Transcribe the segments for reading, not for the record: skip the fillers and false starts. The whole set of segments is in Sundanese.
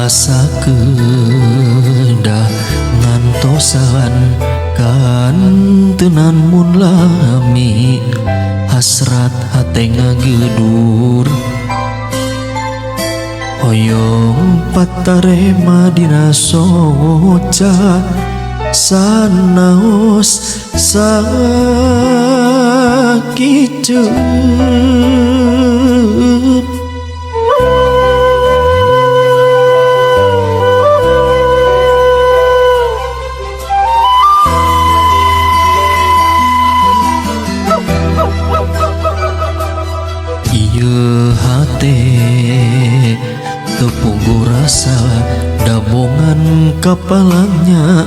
rasakeun ngantosan kan tenan mun lami hasrat hate ngagedur hoyong patarema dina soca sanaos sakiceut ieu hate tepunggu rasa dabongan kapalanya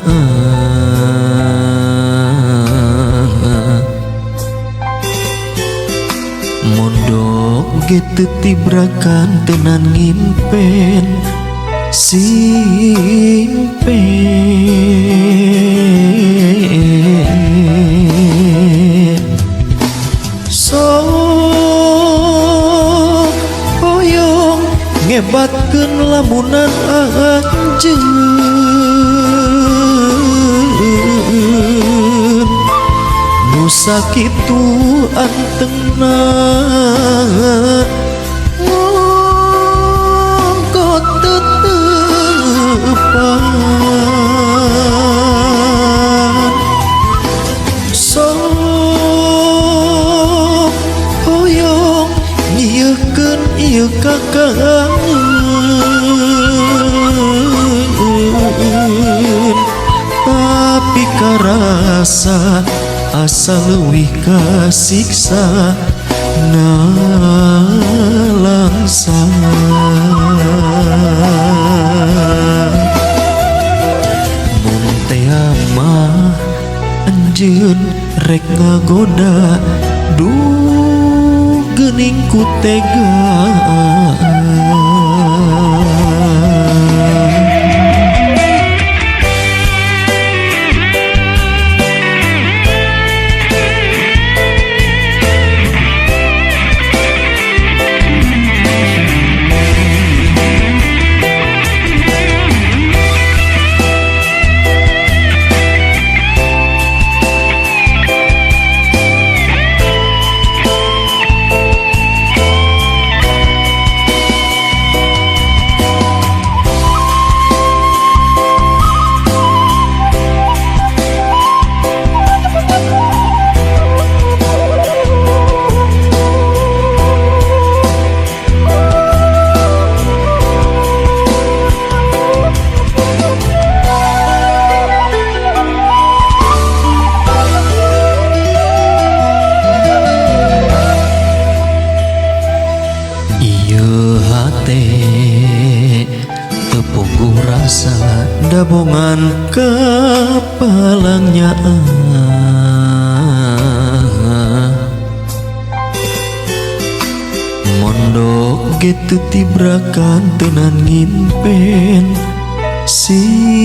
mondok gitu tibrakan tenan ngimpen simpen hoyong ngebatkeun lamunan anjeun nu sakitu antengna ngongkot tetepan sok hoyong nyiekeun ieu kakangeun tapi karasa asa leuwih kasiksa nalangsa mun teh mah anjeun rek ngagoda duh geuning ku tega tepunggu rasa dabongan kapalangnya mondok gitu tibrakan tenan ngimpen simpen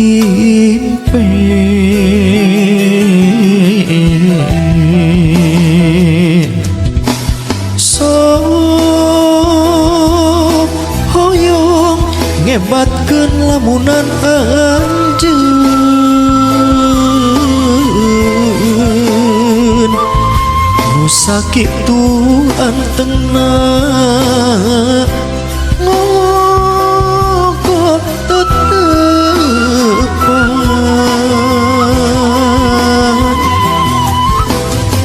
ngebatkeun lamunan anjeun nu sakitu antengna ngongkot tetepan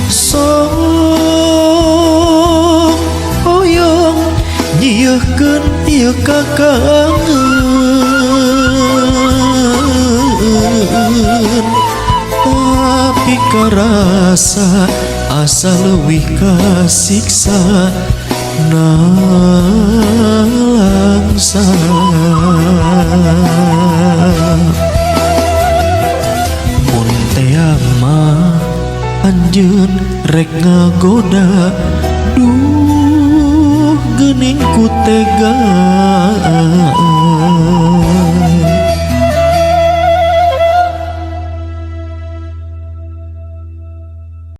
sok hoyong nyiekeun ieu kakangeun tapi karasa asa leuwih kasiksa nalangsa mun teh mah anjeun rek ngagoda duh geuning ku tega